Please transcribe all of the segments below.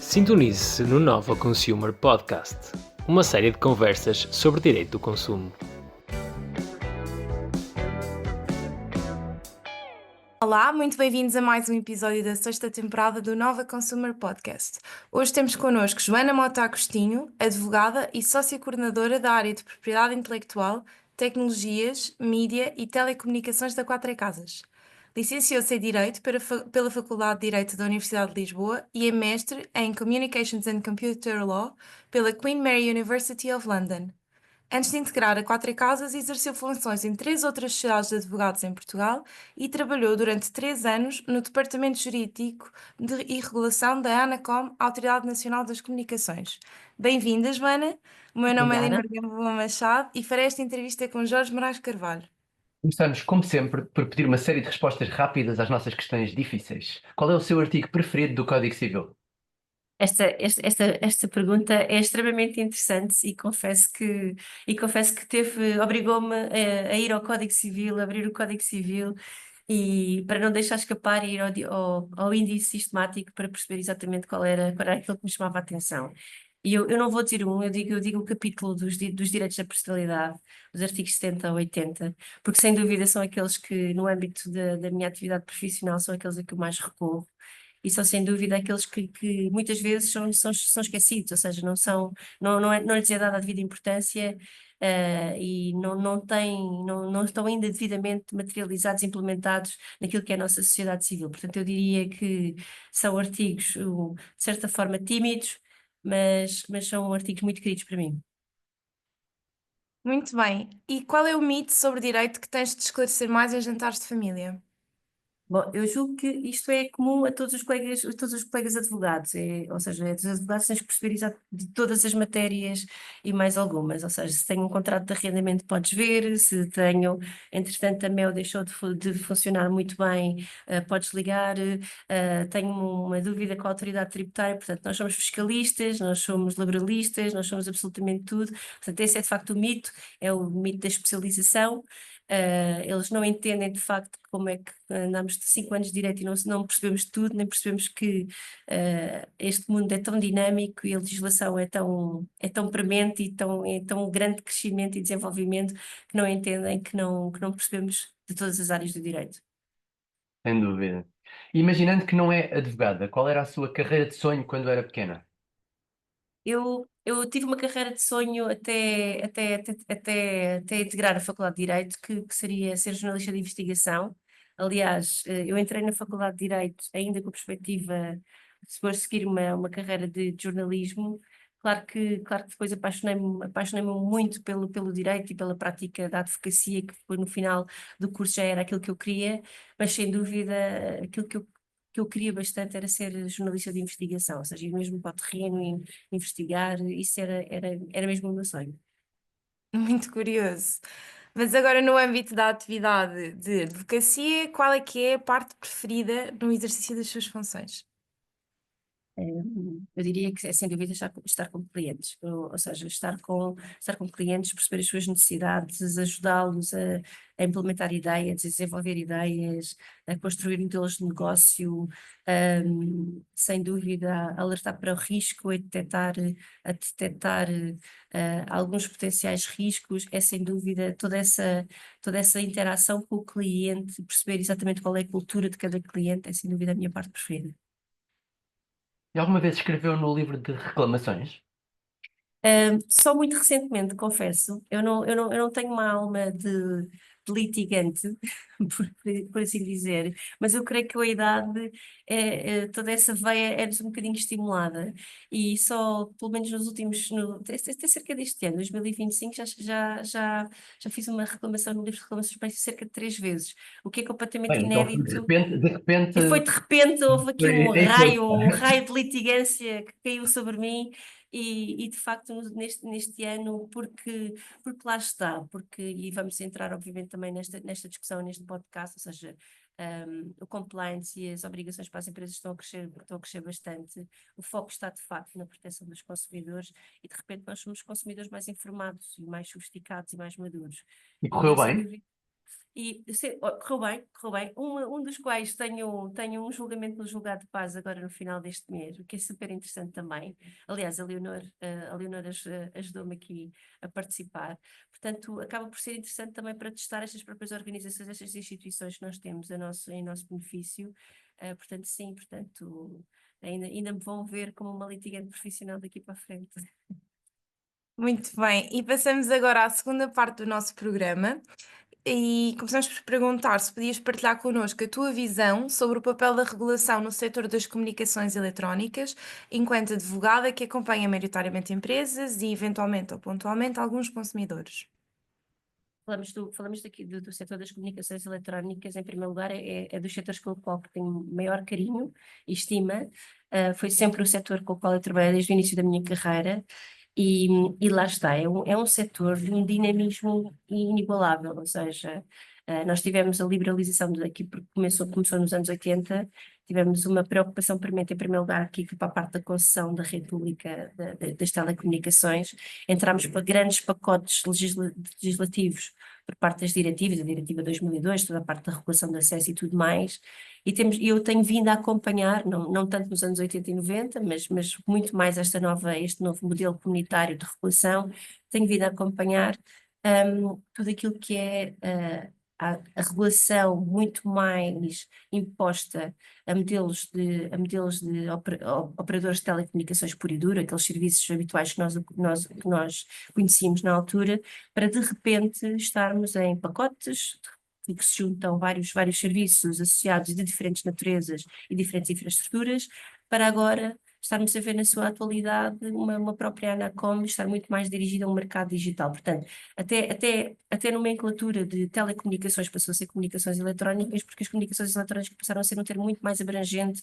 Sintonize-se no Nova Consumer Podcast, uma série de conversas sobre direito do consumo. Olá, muito bem-vindos a mais um episódio da sexta temporada do Nova Consumer Podcast. Hoje temos connosco Joana Mota Agostinho, advogada e sócia coordenadora da área de Propriedade Intelectual, Tecnologias, Mídia e Telecomunicações da Quatro Casas. Licenciou-se em Direito pela Faculdade de Direito da Universidade de Lisboa e é mestre em Communications and Computer Law pela Queen Mary University of London. Antes de integrar a Quatro Casas, exerceu funções em 3 outras sociedades de advogados em Portugal e trabalhou durante 3 anos no Departamento Jurídico e Regulação da ANACOM, Autoridade Nacional das Comunicações. Bem-vinda, Joana. O meu nome é Obrigada. Leonor Gamboa Machado e farei esta entrevista com Jorge Moraes Carvalho. Começamos, como sempre, por pedir uma série de respostas rápidas às nossas questões difíceis. Qual é o seu artigo preferido do Código Civil? Esta pergunta é extremamente interessante e confesso que obrigou-me a ir ao Código Civil, a abrir o Código Civil e para não deixar escapar e ir ao índice sistemático para perceber exatamente qual era aquilo que me chamava a atenção. E eu não vou dizer eu digo o capítulo dos direitos da personalidade, os artigos 70 a 80, porque sem dúvida são aqueles que, no âmbito da minha atividade profissional, são aqueles a que eu mais recorro. E são sem dúvida aqueles que muitas vezes são esquecidos, ou seja, não lhes é dada a devida importância, e não estão ainda devidamente materializados, implementados naquilo que é a nossa sociedade civil. Portanto, eu diria que são artigos, de certa forma, tímidos, mas são artigos muito queridos para mim. Muito bem. E qual é o mito sobre direito que tens de esclarecer mais em jantares de família? Bom, eu julgo que isto é comum a todos os colegas advogados, ou seja, os advogados têm que perceber de todas as matérias e mais algumas, ou seja, se tenho um contrato de arrendamento podes ver, se tenho, entretanto a MEO deixou de funcionar muito bem, podes ligar, tenho uma dúvida com a autoridade tributária, portanto nós somos fiscalistas, nós somos laboralistas, nós somos absolutamente tudo, portanto esse é de facto o mito, é o mito da especialização. Eles não entendem de facto como é que andamos de 5 anos de direito e não percebemos tudo, nem percebemos que este mundo é tão dinâmico e a legislação é tão premente e é tão grande crescimento e desenvolvimento que não entendem que não percebemos de todas as áreas do direito. Sem dúvida. Imaginando que não é advogada, qual era a sua carreira de sonho quando era pequena? Eu tive uma carreira de sonho até integrar a Faculdade de Direito, que seria ser jornalista de investigação. Aliás, eu entrei na Faculdade de Direito ainda com a perspectiva de depois seguir uma carreira de jornalismo. Claro que depois apaixonei-me muito pelo direito e pela prática da advocacia, que foi no final do curso já era aquilo que eu queria, mas sem dúvida aquilo que eu queria bastante era ser jornalista de investigação, ou seja, ir mesmo para o terreno e investigar, isso era mesmo o meu sonho. Muito curioso. Mas agora, no âmbito da atividade de advocacia, qual é que é a parte preferida no exercício das suas funções? Eu diria que é sem dúvida estar com clientes, ou seja, estar com clientes, perceber as suas necessidades, ajudá-los a implementar ideias, a desenvolver ideias, a construir modelos de negócio, sem dúvida a alertar para o risco, a detectar alguns potenciais riscos, é sem dúvida toda essa interação com o cliente, perceber exatamente qual é a cultura de cada cliente, é sem dúvida a minha parte preferida. E alguma vez escreveu no livro de reclamações? Só muito recentemente, confesso, eu não tenho uma alma de litigante, por assim dizer, mas eu creio que com a idade toda essa veia é-nos um bocadinho estimulada e só, pelo menos nos últimos, até cerca deste ano, 2025, já fiz uma reclamação no livro de reclamações para cerca de 3 vezes, o que é completamente Bem, então inédito. de repente, E foi de repente, houve aqui é um raio de litigância que caiu sobre mim e de facto neste ano, porque lá está, e vamos entrar obviamente também nesta discussão, neste podcast, ou seja, o compliance e as obrigações para as empresas estão a crescer bastante, o foco está de facto na proteção dos consumidores e de repente nós somos consumidores mais informados e mais sofisticados e mais maduros. e E correu eu, sem bem. dúvida, Correu bem. Um dos quais tenho um julgamento no julgado de paz agora no final deste mês, o que é super interessante também. Aliás, a Leonor ajudou-me aqui a participar. Portanto, acaba por ser interessante também para testar estas próprias organizações, estas instituições que nós temos em nosso benefício. Portanto, sim, ainda me vão ver como uma litigante profissional daqui para a frente. Muito bem, e passamos agora à segunda parte do nosso programa. E começamos por perguntar se podias partilhar connosco a tua visão sobre o papel da regulação no setor das comunicações eletrónicas, enquanto advogada que acompanha maioritariamente empresas e, eventualmente ou pontualmente, alguns consumidores. Falamos daqui do setor das comunicações eletrónicas. Em primeiro lugar, é dos setores com o qual tenho maior carinho e estima. Foi sempre o setor com o qual eu trabalhei desde o início da minha carreira. E lá está, é um setor de um dinamismo inigualável, ou seja, nós tivemos a liberalização daqui, porque começou nos anos 80, tivemos uma preocupação premente, em primeiro lugar, aqui para a parte da concessão da rede pública das telecomunicações. Entramos para grandes pacotes legislativos por parte das diretivas, a Diretiva 2002, toda a parte da regulação de acesso e tudo mais, e eu tenho vindo a acompanhar, não tanto nos anos 80 e 90, mas muito mais este novo modelo comunitário de regulação, tenho vindo a acompanhar tudo aquilo que é a regulação muito mais imposta a modelos de operadores de telecomunicações pura e dura, aqueles serviços habituais que nós conhecíamos na altura, para de repente estarmos em pacotes que se juntam vários serviços associados de diferentes naturezas e diferentes infraestruturas, para agora estarmos a ver na sua atualidade uma própria Anacom estar muito mais dirigida a um mercado digital. Portanto, até a nomenclatura de telecomunicações passou a ser comunicações eletrónicas, porque as comunicações eletrónicas passaram a ser um termo muito mais abrangente,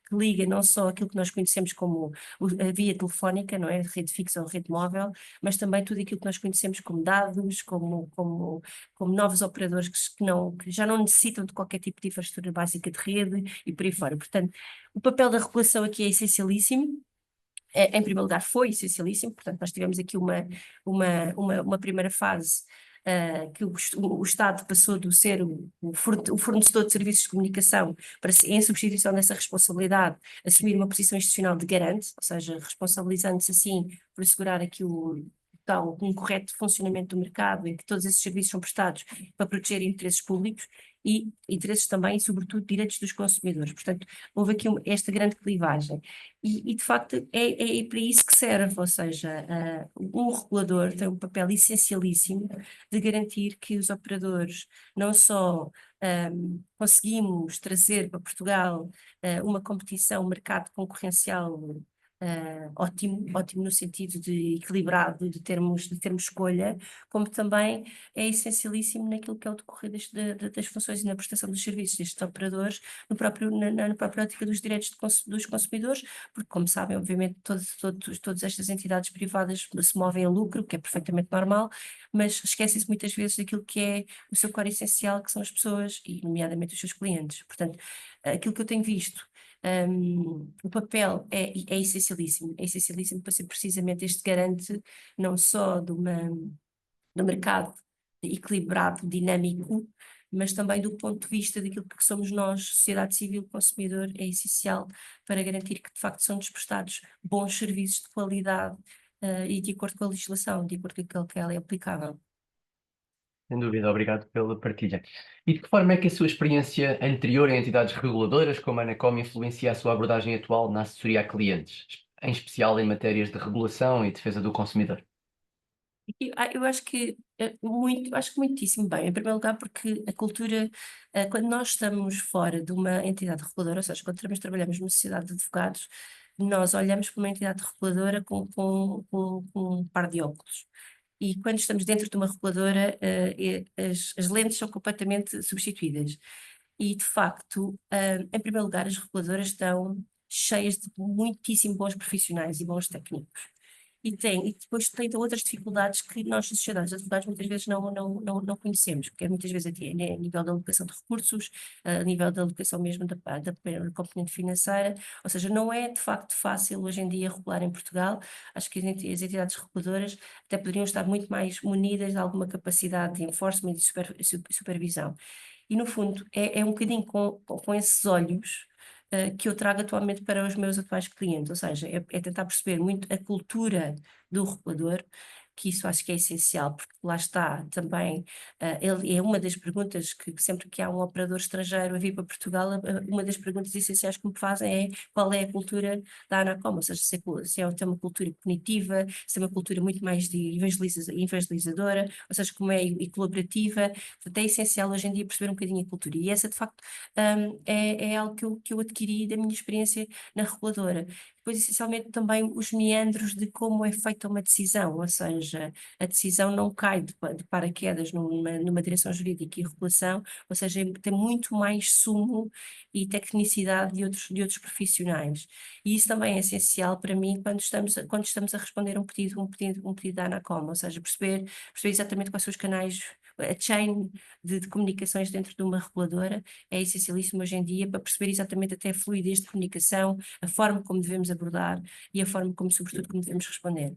que liga não só aquilo que nós conhecemos como a via telefónica, não é? Rede fixa ou rede móvel, mas também tudo aquilo que nós conhecemos como dados, como novos operadores que já não necessitam de qualquer tipo de infraestrutura básica de rede e por aí fora. Portanto, o papel da regulação aqui é essencialíssimo. Em primeiro lugar, foi essencialíssimo. Portanto, nós tivemos aqui uma primeira fase que o Estado passou de ser o fornecedor de serviços de comunicação para, em substituição dessa responsabilidade, assumir uma posição institucional de garante, ou seja, responsabilizando-se assim por assegurar aqui um correto funcionamento do mercado em que todos esses serviços são prestados para proteger interesses públicos e interesses também, e sobretudo, direitos dos consumidores. Portanto, houve aqui esta grande clivagem. E de facto, é para isso que serve, ou seja, um regulador tem um papel essencialíssimo de garantir que os operadores não só conseguimos trazer para Portugal uma competição, um mercado concorrencial ótimo no sentido de equilibrado, de termos escolha, como também é essencialíssimo naquilo que é o decorrer das funções e na prestação dos serviços destes operadores, na própria ótica dos direitos dos consumidores, porque, como sabem, obviamente, todas estas entidades privadas se movem a lucro, que é perfeitamente normal, mas esquecem-se muitas vezes daquilo que é o seu core essencial, que são as pessoas e, nomeadamente, os seus clientes. Portanto, aquilo que eu tenho visto, o papel é essencialíssimo para ser precisamente este garante não só do mercado equilibrado, dinâmico, mas também do ponto de vista daquilo que somos nós, sociedade civil, consumidor, é essencial para garantir que de facto são prestados bons serviços de qualidade e de acordo com a legislação, de acordo com aquilo que ela é aplicável. Sem dúvida, obrigado pela partilha. E de que forma é que a sua experiência anterior em entidades reguladoras, como a Anacom, influencia a sua abordagem atual na assessoria a clientes, em especial em matérias de regulação e defesa do consumidor? Eu acho que muitíssimo bem. Em primeiro lugar, porque a cultura, quando nós estamos fora de uma entidade reguladora, ou seja, quando trabalhamos numa sociedade de advogados, nós olhamos para uma entidade reguladora com um par de óculos. E quando estamos dentro de uma reguladora, as lentes são completamente substituídas. E, de facto, em primeiro lugar, as reguladoras estão cheias de muitíssimo bons profissionais e bons técnicos. e depois tem outras dificuldades que nós, sociedades advogados, muitas vezes não conhecemos, porque muitas vezes aqui é a nível da alocação de recursos, a nível da alocação mesmo da componente financeira, ou seja, não é de facto fácil hoje em dia regular em Portugal. Acho que as entidades reguladoras até poderiam estar muito mais munidas de alguma capacidade de enforcement e supervisão. E, no fundo, é um bocadinho com esses olhos que eu trago atualmente para os meus atuais clientes, ou seja, é tentar perceber muito a cultura do regulador, que isso acho que é essencial, porque lá está também, é uma das perguntas que sempre que há um operador estrangeiro a vir para Portugal, uma das perguntas essenciais que me fazem é qual é a cultura da Anacom, ou seja, se é uma cultura cognitiva, se é uma cultura muito mais de evangelizadora, ou seja, como é e colaborativa. Portanto, é essencial hoje em dia perceber um bocadinho a cultura, e essa de facto é algo que eu adquiri da minha experiência na reguladora. Depois, essencialmente, também os meandros de como é feita uma decisão, ou seja, a decisão não cai de paraquedas numa direção jurídica e regulação, ou seja, tem muito mais sumo e tecnicidade de outros profissionais. E isso também é essencial para mim quando estamos a responder um pedido da Anacom, ou seja, perceber exatamente quais são os canais, a chain de comunicações dentro de uma reguladora é essencialíssimo hoje em dia para perceber exatamente até a fluidez de comunicação, a forma como devemos abordar e a forma como, sobretudo, como devemos responder.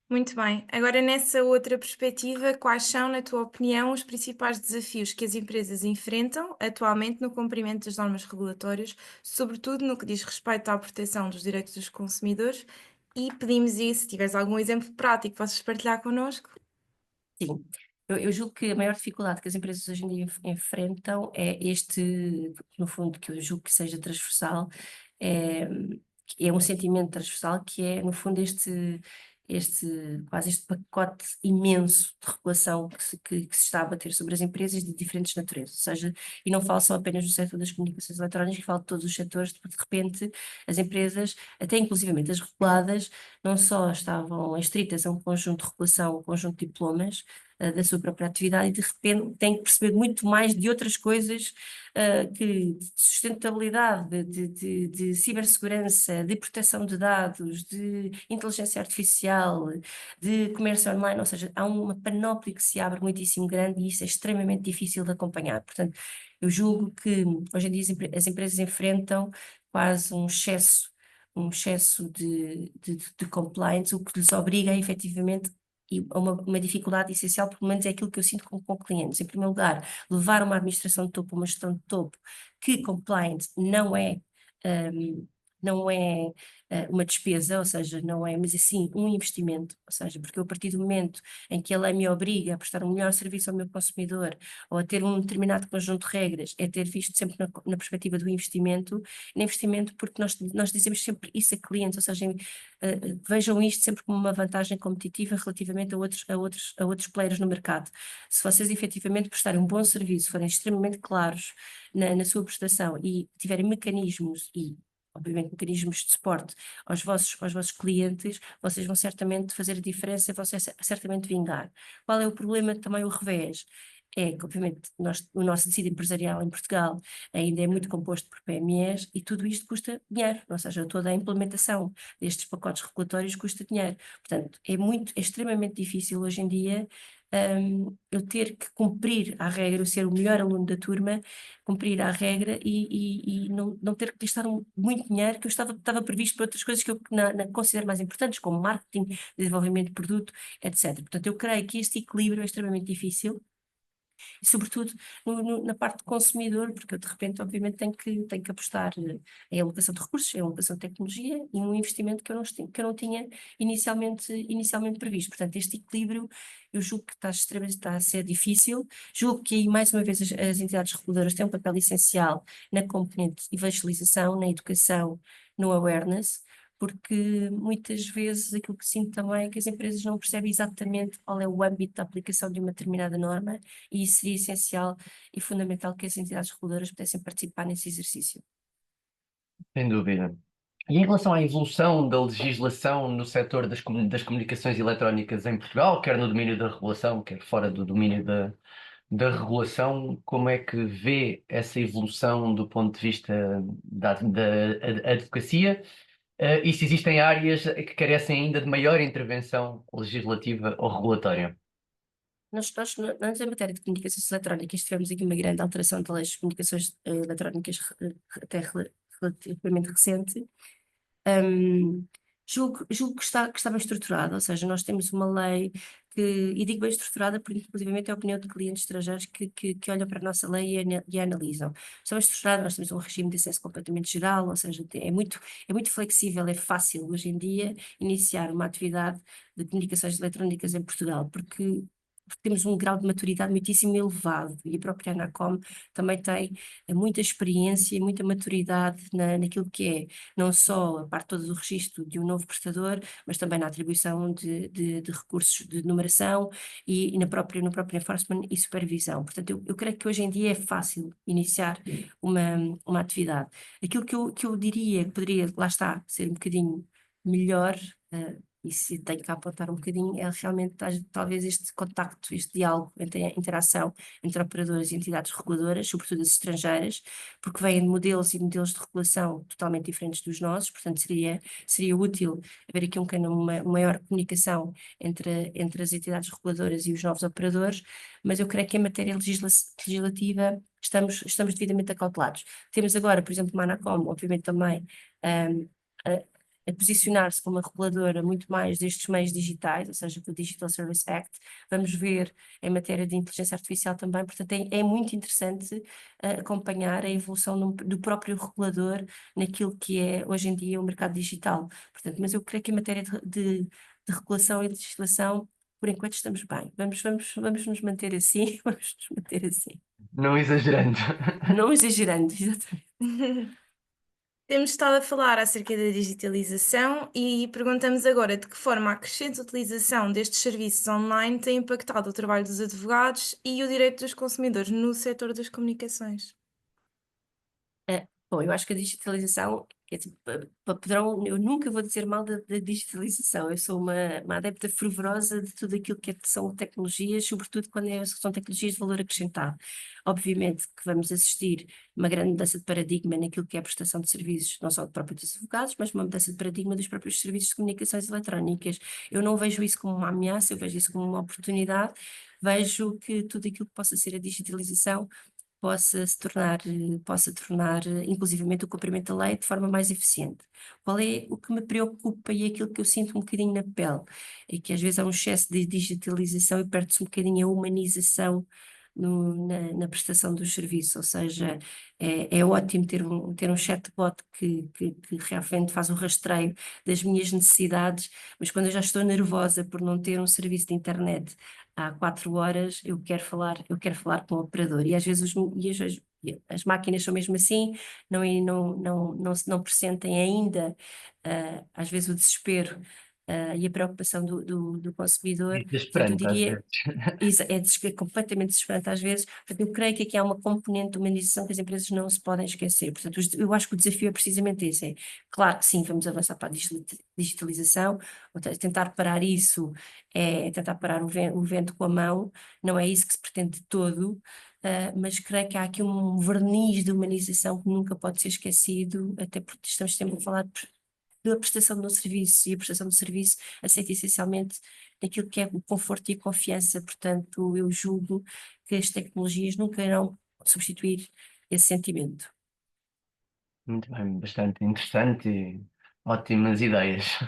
Muito bem. Agora, nessa outra perspectiva, quais são, na tua opinião, os principais desafios que as empresas enfrentam atualmente no cumprimento das normas regulatórias, sobretudo no que diz respeito à proteção dos direitos dos consumidores? E pedimos isso, se tiveres algum exemplo prático, possas partilhar connosco? Sim, eu julgo que a maior dificuldade que as empresas hoje em dia enfrentam é no fundo, que eu julgo que seja transversal, é, é um sentimento transversal que é, no fundo, quase este pacote imenso de regulação que se está a bater sobre as empresas de diferentes naturezas, ou seja, e não falo só apenas do setor das comunicações eletrónicas, falo de todos os setores, de repente as empresas, até inclusivamente as reguladas, não só estavam estritas a um conjunto de regulação, um conjunto de diplomas da sua própria atividade, e de repente têm que perceber muito mais de outras coisas, de sustentabilidade, de cibersegurança, de proteção de dados, de inteligência artificial, de comércio online, ou seja, há uma panóplia que se abre muitíssimo grande e isso é extremamente difícil de acompanhar. Portanto, eu julgo que hoje em dia as empresas enfrentam quase um excesso de compliance, o que lhes obriga a efetivamente e uma dificuldade essencial, pelo menos é aquilo que eu sinto com clientes. Em primeiro lugar, levar uma administração de topo, uma gestão de topo, que compliance não é uma despesa, ou seja, não é, mas assim, um investimento, ou seja, porque eu, a partir do momento em que a lei me obriga a prestar um melhor serviço ao meu consumidor ou a ter um determinado conjunto de regras, é ter visto sempre na perspectiva do investimento, no investimento porque nós dizemos sempre isso a clientes, ou seja, vejam isto sempre como uma vantagem competitiva relativamente a outros players no mercado. Se vocês efetivamente prestarem um bom serviço, forem extremamente claros na sua prestação e tiverem mecanismos e obviamente mecanismos de suporte aos vossos clientes, vocês vão certamente fazer a diferença, vão certamente vingar. Qual é o problema? Também o revés. É que, obviamente, o nosso tecido empresarial em Portugal ainda é muito composto por PMEs e tudo isto custa dinheiro, ou seja, toda a implementação destes pacotes regulatórios custa dinheiro. Portanto, é extremamente difícil hoje em dia eu ter que cumprir a regra, eu ser o melhor aluno da turma, cumprir a regra e não ter que gastar muito dinheiro que eu estava previsto para outras coisas que eu considero mais importantes, como marketing, desenvolvimento de produto, etc. Portanto, eu creio que este equilíbrio é extremamente difícil e sobretudo na parte do consumidor, porque eu de repente obviamente tenho que apostar em alocação de recursos, em alocação de tecnologia e um investimento que eu não tinha inicialmente previsto. Portanto, este equilíbrio eu julgo que está a ser difícil, julgo que aí mais uma vez as entidades reguladoras têm um papel essencial na componente de evangelização, na educação, no awareness, porque muitas vezes aquilo que sinto também é que as empresas não percebem exatamente qual é o âmbito da aplicação de uma determinada norma e isso seria essencial e fundamental que as entidades reguladoras pudessem participar nesse exercício. Sem dúvida. E em relação à evolução da legislação no setor das comunicações eletrónicas em Portugal, quer no domínio da regulação, quer fora do domínio da regulação, como é que vê essa evolução do ponto de vista da advocacia E se existem áreas que carecem ainda de maior intervenção legislativa ou regulatória? Nós, em matéria de comunicações eletrónicas, tivemos aqui uma grande alteração da lei de comunicações eletrónicas até relativamente recente. Hum, julgo que está bem estruturada, ou seja, nós temos uma lei e digo bem estruturada porque, inclusivamente, é a opinião de clientes estrangeiros que olham para a nossa lei e a analisam. Está bem estruturada, nós temos um regime de acesso completamente geral, ou seja, é muito flexível, é fácil hoje em dia iniciar uma atividade de comunicações eletrónicas em Portugal, porque temos um grau de maturidade muitíssimo elevado e a própria Anacom também tem muita experiência e muita maturidade naquilo que é não só a parte toda do registro de um novo prestador, mas também na atribuição de recursos de numeração e no próprio enforcement e supervisão. Portanto, eu creio que hoje em dia é fácil iniciar uma atividade. Aquilo que eu diria que poderia, lá está, ser um bocadinho melhor, e se tenho que apontar um bocadinho, é realmente talvez este contacto, este diálogo, entre a interação entre operadores e entidades reguladoras, sobretudo as estrangeiras, porque vêm de modelos e modelos de regulação totalmente diferentes dos nossos, portanto seria útil haver aqui uma maior comunicação entre as entidades reguladoras e os novos operadores, mas eu creio que em matéria legislativa estamos devidamente acautelados. Temos agora, por exemplo, uma Anacom, obviamente também a posicionar-se como uma reguladora muito mais destes meios digitais, ou seja, com o Digital Service Act. Vamos ver em matéria de inteligência artificial também, portanto é muito interessante acompanhar a evolução do próprio regulador naquilo que é hoje em dia o mercado digital. Portanto, mas eu creio que em matéria de regulação e legislação, por enquanto estamos bem. Vamos nos manter assim, vamos nos manter assim. Não exagerando. Não exagerando, exatamente. Temos estado a falar acerca da digitalização e perguntamos agora de que forma a crescente utilização destes serviços online tem impactado o trabalho dos advogados e o direito dos consumidores no setor das comunicações. Bom, eu acho que a digitalização, quer dizer, padrão, eu nunca vou dizer mal da digitalização. Eu sou uma adepta fervorosa de tudo aquilo são tecnologias, sobretudo quando são tecnologias de valor acrescentado. Obviamente que vamos assistir a uma grande mudança de paradigma naquilo que é a prestação de serviços, não só de próprios advogados, mas uma mudança de paradigma dos próprios serviços de comunicações eletrónicas. Eu não vejo isso como uma ameaça, eu vejo isso como uma oportunidade. Vejo que tudo aquilo que possa ser a digitalização possa tornar, inclusivamente, o cumprimento da lei de forma mais eficiente. Qual é o que me preocupa e aquilo que eu sinto um bocadinho na pele? É que às vezes há um excesso de digitalização e perde-se um bocadinho a humanização na prestação dos serviços, ou seja, é ótimo ter um chatbot que realmente faz o rastreio das minhas necessidades, mas quando eu já estou nervosa por não ter um serviço de internet há 4 horas, eu quero falar com o operador. E às vezes as máquinas são mesmo assim, não pressentem ainda, às vezes, o desespero, e a preocupação do consumidor. Portanto, eu Desesperante, às diria, vezes. isso é completamente desesperante às vezes. Portanto, eu creio que aqui há uma componente de humanização que as empresas não se podem esquecer. Portanto, eu acho que o desafio é precisamente esse. Claro que sim, vamos avançar para a digitalização, tentar parar isso é tentar parar o vento com a mão, não é isso que se pretende de todo, mas creio que há aqui um verniz de humanização que nunca pode ser esquecido, até porque estamos sempre a falar da prestação do serviço, e a prestação do serviço assenta essencialmente naquilo que é o conforto e a confiança. Portanto, eu julgo que as tecnologias nunca irão substituir esse sentimento. Muito bem, bastante interessante e ótimas ideias.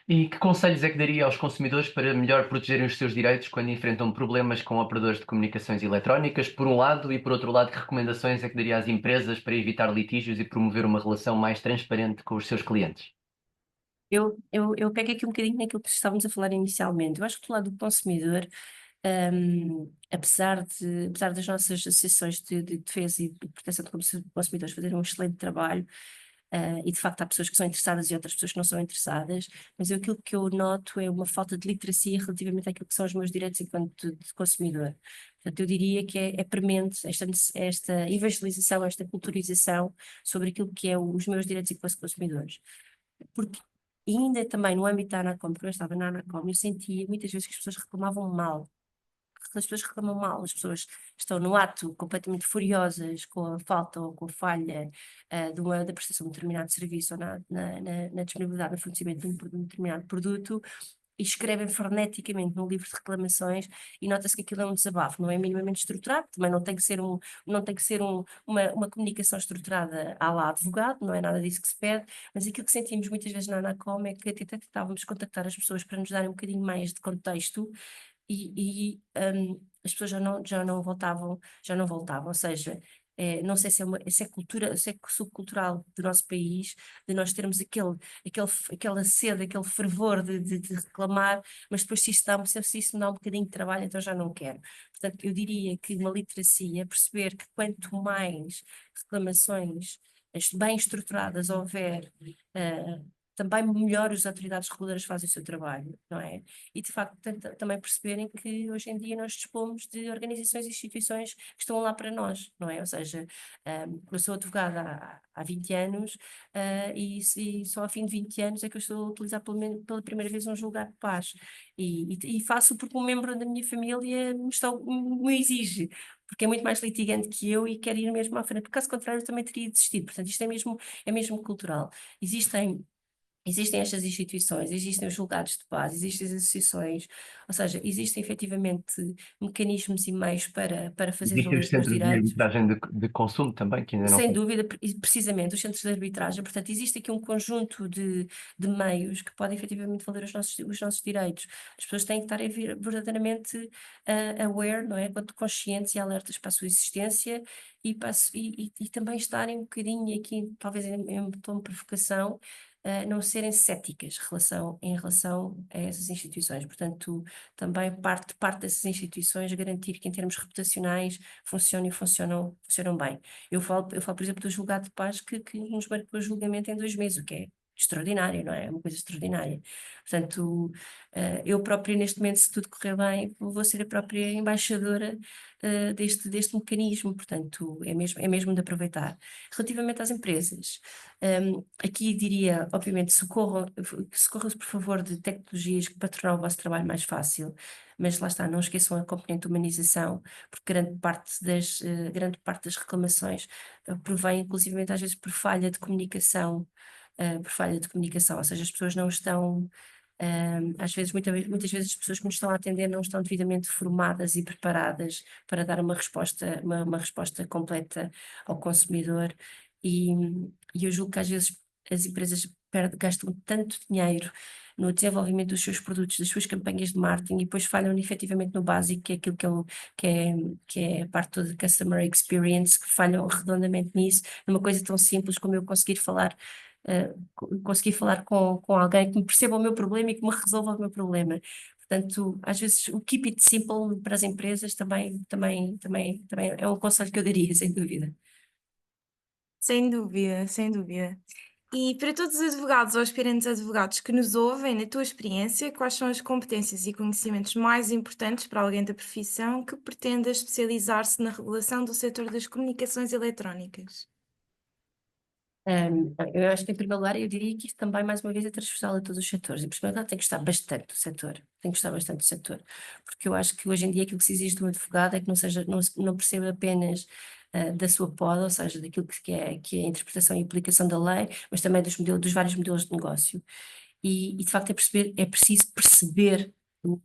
E que conselhos é que daria aos consumidores para melhor protegerem os seus direitos quando enfrentam problemas com operadores de comunicações eletrónicas, por um lado, e por outro lado, que recomendações é que daria às empresas para evitar litígios e promover uma relação mais transparente com os seus clientes? Eu pego aqui um bocadinho naquilo que estávamos a falar inicialmente. Eu acho que do lado do consumidor, apesar das nossas associações de defesa e de proteção de consumidores fazerem um excelente trabalho, e de facto há pessoas que são interessadas e outras pessoas que não são interessadas, mas aquilo que eu noto é uma falta de literacia relativamente àquilo que são os meus direitos enquanto de consumidor. Portanto, eu diria que é premente esta evangelização, esta culturização sobre aquilo que é os meus direitos enquanto consumidores. Porque ainda também no âmbito da Anacom, porque eu estava na Anacom, eu sentia muitas vezes que as pessoas reclamavam mal, as pessoas reclamam mal, as pessoas estão no ato completamente furiosas com a falta ou com a falha da prestação de um determinado serviço ou na disponibilidade, no fornecimento de um determinado produto, e escrevem freneticamente no livro de reclamações e nota-se que aquilo é um desabafo, não é minimamente estruturado, também não tem que ser uma comunicação estruturada à la advogado, não é nada disso que se pede, mas aquilo que sentimos muitas vezes na Anacom é que até tentávamos contactar as pessoas para nos darem um bocadinho mais de contexto e as pessoas já não voltavam, ou seja, não sei se é cultura, se é subcultural do nosso país, de nós termos aquela sede, aquele fervor de reclamar, mas depois se isso me dá um bocadinho de trabalho, então já não quero. Portanto, eu diria que uma literacia, perceber que quanto mais reclamações bem estruturadas houver, também melhor as autoridades reguladoras fazem o seu trabalho, não é? E de facto também perceberem que hoje em dia nós dispomos de organizações e instituições que estão lá para nós, não é? Ou seja, eu sou advogada há 20 anos e só ao fim de 20 anos é que eu estou a utilizar pela primeira vez um julgado de paz e faço porque um membro da minha família me exige, porque é muito mais litigante que eu e quer ir mesmo à frente, porque caso contrário eu também teria desistido, portanto isto é mesmo cultural. Existem estas instituições, existem os julgados de paz, existem as associações, ou seja, existem efetivamente mecanismos e meios para fazer Existem valer os os centros de direitos. arbitragem de consumo também, que ainda não Sem foram. dúvida, precisamente, os centros de arbitragem. Portanto, existe aqui um conjunto de meios que podem efetivamente valer os nossos direitos. As pessoas têm que estar verdadeiramente aware, não é? Quanto conscientes e alertas para a sua existência e também estarem um bocadinho aqui, talvez em tom de provocação, não serem céticas em relação a essas instituições. Portanto, também parte dessas instituições garantir que em termos reputacionais funcionam bem. Eu falo, por exemplo, do julgado de paz que nos marcou o julgamento em 2 meses, o que é extraordinário, não é? É uma coisa extraordinária. Portanto, eu própria, neste momento, se tudo correr bem, vou ser a própria embaixadora deste mecanismo, portanto, é mesmo de aproveitar. Relativamente às empresas, aqui diria, obviamente, socorram-se, por favor, de tecnologias para tornar o vosso trabalho mais fácil, mas lá está, não esqueçam a componente de humanização, porque grande parte das reclamações provém, inclusivamente, às vezes, por falha de comunicação, ou seja, as pessoas não estão, às vezes, muitas vezes as pessoas que nos estão a atender não estão devidamente formadas e preparadas para dar uma resposta completa ao consumidor e, e eu julgo que às vezes as empresas gastam tanto dinheiro no desenvolvimento dos seus produtos, das suas campanhas de marketing e depois falham efetivamente no básico, que é aquilo que é a parte toda de customer experience, que falham redondamente nisso, numa coisa tão simples como eu conseguir falar com alguém que me perceba o meu problema e que me resolva o meu problema. Portanto, às vezes o keep it simple para as empresas também é um conselho que eu daria, sem dúvida. Sem dúvida, sem dúvida. E para todos os advogados ou aspirantes advogados que nos ouvem, na tua experiência, quais são as competências e conhecimentos mais importantes para alguém da profissão que pretenda especializar-se na regulação do setor das comunicações eletrónicas? Eu acho que, em primeiro lugar, eu diria que isto também, mais uma vez, é transversal a todos os setores. Em primeiro lugar, tem que gostar bastante do setor. Tem que gostar bastante do setor. Porque eu acho que hoje em dia aquilo que se exige de um advogado é que não perceba apenas da sua poda, ou seja, daquilo que é a interpretação e aplicação da lei, mas também dos vários modelos de negócio. E de facto é preciso perceber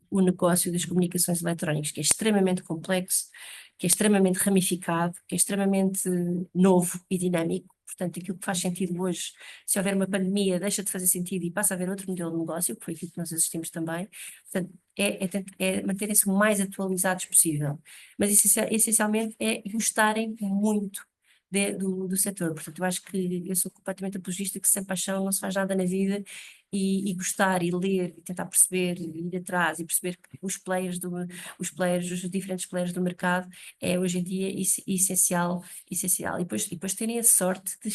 o negócio das comunicações eletrónicas, que é extremamente complexo, que é extremamente ramificado, que é extremamente novo e dinâmico. Portanto, aquilo que faz sentido hoje, se houver uma pandemia, deixa de fazer sentido e passa a haver outro modelo de negócio, que foi aquilo que nós assistimos também. Portanto, é manterem-se o mais atualizados possível. Mas essencialmente é gostarem muito do setor. Portanto, eu acho que eu sou completamente apologista que sem paixão não se faz nada na vida e gostar e ler e tentar perceber e ir atrás e perceber que os diferentes players do mercado é hoje em dia essencial. E depois terem a sorte de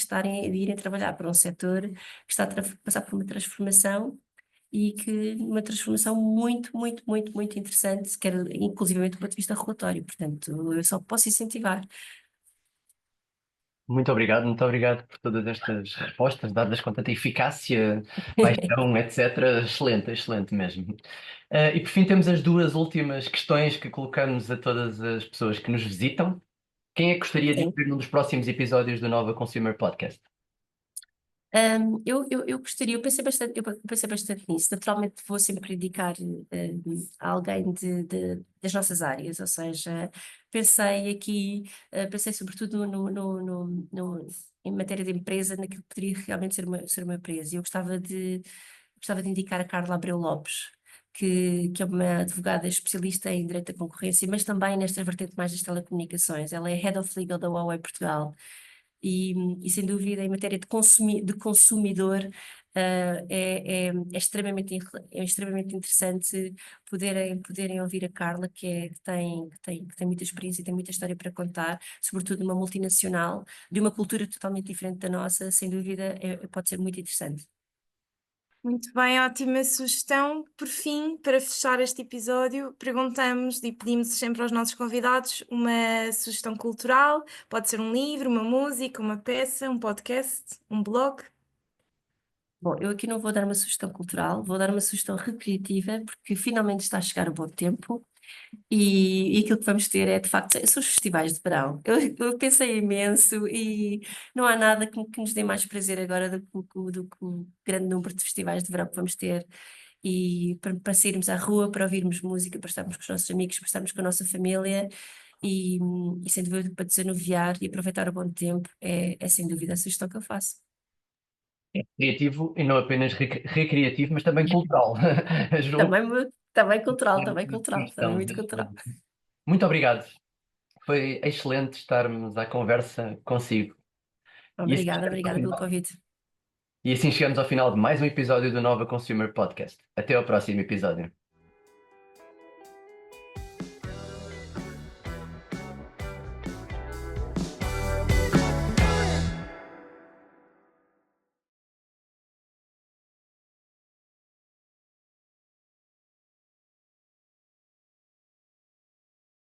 irem trabalhar para um setor que está a passar por uma transformação e que uma transformação muito, muito, muito, muito interessante, quer inclusivamente do ponto de vista regulatório. Portanto, eu só posso incentivar. Muito obrigado por todas estas respostas, dadas com tanta eficácia, paixão, etc. Excelente, excelente mesmo. E por fim, temos as duas últimas questões que colocamos a todas as pessoas que nos visitam. Quem é que gostaria de Sim. ouvir num dos próximos episódios do Nova Consumer Podcast? Eu gostaria, eu pensei bastante nisso. Naturalmente vou sempre indicar a alguém das nossas áreas, ou seja, pensei sobretudo em matéria de empresa, naquilo que poderia realmente ser uma empresa. E eu gostava de indicar a Carla Abreu Lopes, que é uma advogada especialista em direito da concorrência, mas também nesta vertente mais das telecomunicações. Ela é Head of Legal da Huawei Portugal e sem dúvida em matéria de consumidor, é extremamente interessante poderem ouvir a Carla, que tem muita experiência e tem muita história para contar, sobretudo numa multinacional, de uma cultura totalmente diferente da nossa, sem dúvida, pode ser muito interessante. Muito bem, ótima sugestão. Por fim, para fechar este episódio, perguntamos e pedimos sempre aos nossos convidados uma sugestão cultural. Pode ser um livro, uma música, uma peça, um podcast, um blog. Bom, eu aqui não vou dar uma sugestão cultural, vou dar uma sugestão recreativa, porque finalmente está a chegar o bom tempo. E aquilo que vamos ter é, de facto, são os festivais de verão. Eu pensei imenso e não há nada que nos dê mais prazer agora do que o grande número de festivais de verão que vamos ter. E para sairmos à rua, para ouvirmos música, para estarmos com os nossos amigos, para estarmos com a nossa família e sem dúvida para desanuviar e aproveitar o bom tempo, é sem dúvida a sugestão que eu faço. Criativo e não apenas recreativo, mas também cultural. Junto. Também muito cultural. Muito obrigado. Foi excelente estarmos à conversa consigo. E assim Obrigada pelo convite. e assim chegamos ao final de mais um episódio do Nova Consumer Podcast. Até ao próximo episódio.